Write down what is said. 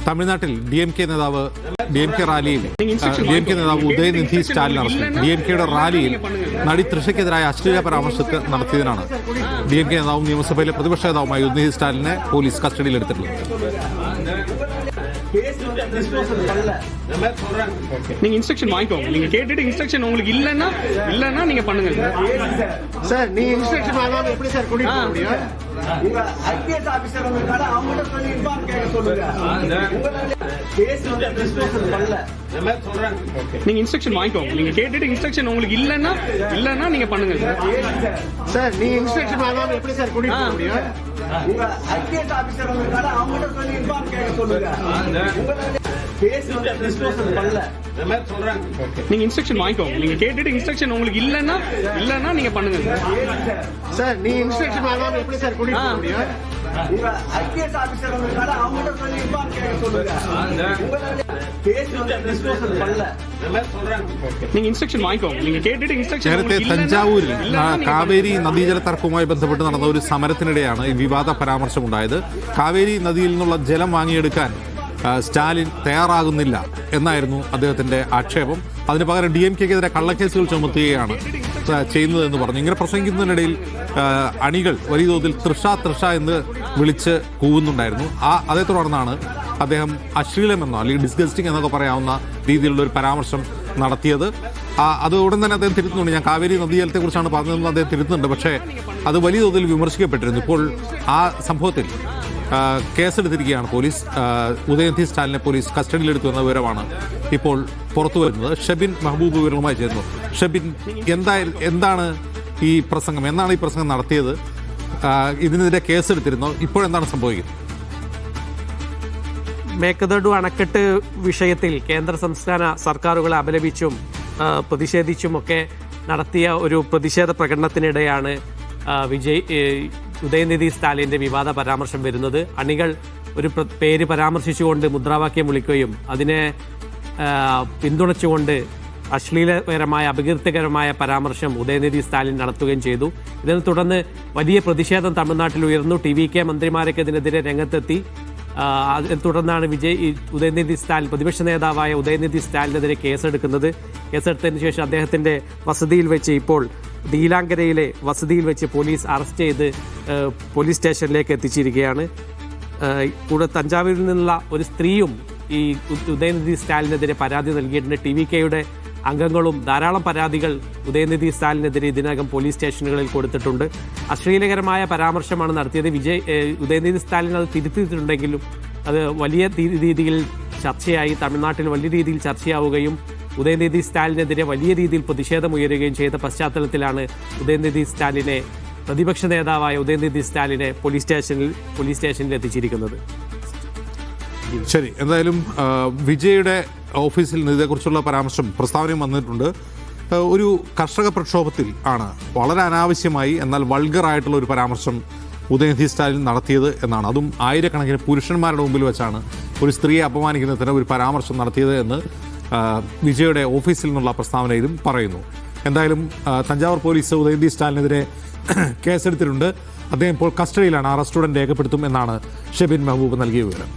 തമിഴ്നാട്ടിൽ DMK നേതാവ് Udhayanidhi Stalin arrest. DMKയുടെ റാലിയിൽ നടി തൃഷയ്ക്കെതിരായ അശ്ലീല പരാമർശത്തിൽ നടത്തിയതിനാണ് DMK നേതാവും നിയമസഭയിലെ പ്രതിപക്ഷ നേതാവുമായ ഉദയനിധി സ്റ്റാലിനെ പോലീസ് കസ്റ്റഡിയിലെടുത്തിട്ടുള്ളത്. நீங்க இன்ஸ்ட்ரக்ஷன் வாங்கிக்கோங்க. நீங்க கேட்டுட்டு இன்ஸ்ட்ரக்ஷன் உங்களுக்கு இல்லன்னா நீங்க பண்ணுங்க சார். நீங்க இன்ஸ்ட்ரக்ஷன் வாங்காம எப்படி சார் கூட்டிட்டு போக முடியும்? உங்க ஐபிஎஸ் ஆபீசர் வந்தால அவங்கட்ட சொல்லி இன்ஃபார்ம் கேட்க சொல்லுங்க. கேஸ் வந்து டிஸ்போசல் பண்ணல நான் சொல்றேன். நீங்க இன்ஸ்ட்ரக்ஷன் வாங்கிக்கோங்க. நீங்க கேட்டுட்டு இன்ஸ்ட்ரக்ஷன் உங்களுக்கு இல்லன்னா நீங்க பண்ணுங்க சார். நீங்க இன்ஸ்ட்ரக்ஷன் வாங்காம எப்படி சார் கூட்டிட்டு போக முடியும்? உங்க ஐபிஎஸ் ஆபீசர் வந்தால அவங்கட்ட சொல்லி இன்ஃபார்ம் கேட்க சொல்லுங்க. கேஸ் வந்து டிஸ்போசல் பண்ணல நான் சொல்றேன். நீங்க இன்ஸ்ட்ரக்ஷன் வாங்கிக்கோங்க. நீங்க கேட்டுட்டு இன்ஸ்ட்ரக்ஷன் உங்களுக்கு இல்லன்னா நீங்க பண்ணுங்க சார். நீங்க இன்ஸ்ட்ரக்ஷன் வாங்காம எப்படி சார் கூட்டிட்டு போக முடியும்? உங்க ஐபிஎஸ் ஆபீசர் வந்தால அவங்கட்ட சொல்லி இன்ஃபார்ம் கேட்க சொல்லுங்க. கேஸ் வந்து டிஸ்போசல் பண்ணல நான் சொல்றேன். நீங்க இன்ஸ்ட்ரக்ഷൻ വാങ്ങിക്കോங்க. நீங்க കേട്ടിട്ട് ഇൻസ്ട്രക്ഷൻ. നേരത്തെ തഞ്ചാവൂരിൽ കാവേരി നദീജല തർക്കവുമായി ബന്ധപ്പെട്ട് നടന്ന ഒരു സമരത്തിനിടെയാണ് ഈ വിവാദ പരാമർശമുണ്ടായത്. കാവേരി നദിയിൽ നിന്നുള്ള ജലം വാങ്ങിയെടുക്കാൻ സ്റ്റാലിൻ തയ്യാറാകുന്നില്ല എന്നായിരുന്നു അദ്ദേഹത്തിന്റെ ആക്ഷേപം. അതിന് പകരം DMKക്കെതിരെ കള്ളക്കേസുകൾ ചുമത്തുകയാണ് ചെയ്യുന്നതെന്ന് പറഞ്ഞു. ഇങ്ങനെ പ്രസംഗിക്കുന്നതിനിടയിൽ അണികൾ വലിയ തോതിൽ തൃഷ എന്ന് വിളിച്ച് കൂവുന്നുണ്ടായിരുന്നു. അതേ തുടർന്നാണ് അദ്ദേഹം അശ്ലീലമെന്നോ അല്ലെങ്കിൽ ഡിസ്ഗസ്റ്റിംഗ് എന്നൊക്കെ പറയാവുന്ന രീതിയിലുള്ള ഒരു പരാമർശം നടത്തിയത്. അത് ഉടൻ തന്നെ അദ്ദേഹം തിരുത്തുന്നുണ്ട്. ഞാൻ കാവേരി നദീജലത്തെക്കുറിച്ചാണ് പറഞ്ഞതെന്ന് അദ്ദേഹം തിരുത്തുന്നുണ്ട്. പക്ഷേ അത് വലിയ തോതിൽ വിമർശിക്കപ്പെട്ടിരുന്നു. ഇപ്പോൾ ആ സംഭവത്തിൽ കേസെടുത്തിരിക്കുകയാണ് പോലീസ്. ഉദയനിധി സ്റ്റാലിനെ പോലീസ് കസ്റ്റഡിയിലെടുത്തു എന്ന വിവരമാണ് ഇപ്പോൾ പുറത്തു വരുന്നത്. ഷെബിൻ മെഹബൂബ് വിവരങ്ങളുമായി ചേർന്നു. ഷെബിൻ, എന്താണ് ഈ പ്രസംഗം? എന്നാണ് ഈ പ്രസംഗം നടത്തിയത്? ഇതിനെതിരെ കേസെടുത്തിരുന്നോ? ഇപ്പോഴെന്താണ് സംഭവിക്കുന്നത്? മേക്കദഡു അണക്കെട്ട് വിഷയത്തിൽ കേന്ദ്ര സംസ്ഥാന സർക്കാരുകളെ അപലപിച്ചും പ്രതിഷേധിച്ചുമൊക്കെ നടത്തിയ ഒരു പ്രതിഷേധ പ്രകടനത്തിനിടെയാണ് ഉദയനിധി സ്റ്റാലിൻ്റെ വിവാദ പരാമർശം വരുന്നത്. അണികൾ ഒരു പേര് പരാമർശിച്ചുകൊണ്ട് മുദ്രാവാക്യം വിളിക്കുകയും അതിനെ പിന്തുണച്ചുകൊണ്ട് അശ്ലീലകരമായ അപകീർത്തികരമായ പരാമർശം ഉദയനിധി സ്റ്റാലിൻ നടത്തുകയും ചെയ്തു. ഇതിനെ തുടർന്ന് വലിയ പ്രതിഷേധം തമിഴ്നാട്ടിൽ ഉയർന്നു. TVK മന്ത്രിമാരൊക്കെ ഇതിനെതിരെ രംഗത്തെത്തി. അതിനെ തുടർന്നാണ് ഉദയനിധി സ്റ്റാലിൻ, പ്രതിപക്ഷ നേതാവായ ഉദയനിധി സ്റ്റാലിനെതിരെ കേസെടുക്കുന്നത്. കേസെടുത്തതിന് ശേഷം അദ്ദേഹത്തിൻ്റെ വസതിയിൽ വെച്ച്, ഇപ്പോൾ നീലാങ്കരയിലെ വസതിയിൽ വെച്ച് പോലീസ് അറസ്റ്റ് ചെയ്ത് പോലീസ് സ്റ്റേഷനിലേക്ക് എത്തിച്ചിരിക്കുകയാണ്. കൂടെ തഞ്ചാവൂരിൽ നിന്നുള്ള ഒരു സ്ത്രീയും ഈ ഉദയനിധി സ്റ്റാലിനെതിരെ പരാതി നൽകിയിട്ടുണ്ട്. TVKയുടെ അംഗങ്ങളും ധാരാളം പരാതികൾ ഉദയനിധി സ്റ്റാലിനെതിരെ ഇതിനകം പോലീസ് സ്റ്റേഷനുകളിൽ കൊടുത്തിട്ടുണ്ട്. അശ്ലീലകരമായ പരാമർശമാണ് നടത്തിയത്. ഉദയനിധി സ്റ്റാലിൻ അത് തിരുത്തിയിട്ടുണ്ടെങ്കിലും അത് വലിയ രീതിയിൽ ചർച്ചയായി, തമിഴ്നാട്ടിൽ വലിയ രീതിയിൽ ചർച്ചയാവുകയും ഉദയനിധി സ്റ്റാലിനെതിരെ വലിയ രീതിയിൽ പ്രതിഷേധമുയരുകയും ചെയ്ത പശ്ചാത്തലത്തിലാണ് ഉദയനിധി സ്റ്റാലിനെ, പ്രതിപക്ഷ നേതാവായ ഉദയനിധി സ്റ്റാലിനെ പോലീസ് സ്റ്റേഷനിൽ എത്തിച്ചിരിക്കുന്നത്. ശരി, എന്തായാലും വിജയുടെ ഓഫീസിൽ നിന്ന് ഇതേക്കുറിച്ചുള്ള പരാമർശം, പ്രസ്താവനയും വന്നിട്ടുണ്ട്. ഒരു കർഷക പ്രക്ഷോഭത്തിൽ ആണ് വളരെ അനാവശ്യമായി എന്നാൽ വൾഗറായിട്ടുള്ള ഒരു പരാമർശം ഉദയനിധി സ്റ്റാലിൻ നടത്തിയത് എന്നാണ്. അതും ആയിരക്കണക്കിന് പുരുഷന്മാരുടെ മുമ്പിൽ വെച്ചാണ് ഒരു സ്ത്രീയെ അപമാനിക്കുന്നതിന് ഒരു പരാമർശം നടത്തിയത് എന്ന് വിജയുടെ ഓഫീസിൽ നിന്നുള്ള പ്രസ്താവനയിലും പറയുന്നു. എന്തായാലും തഞ്ചാവൂർ പോലീസ് ഉദയനിധി സ്റ്റാലിനെതിരെ കേസെടുത്തിട്ടുണ്ട്. അദ്ദേഹം ഇപ്പോൾ കസ്റ്റഡിയിലാണ്. അറസ്റ്റ് ഉടൻ രേഖപ്പെടുത്തും എന്നാണ് ഷെബിൻ മെഹബൂബ് നൽകിയ വിവരം.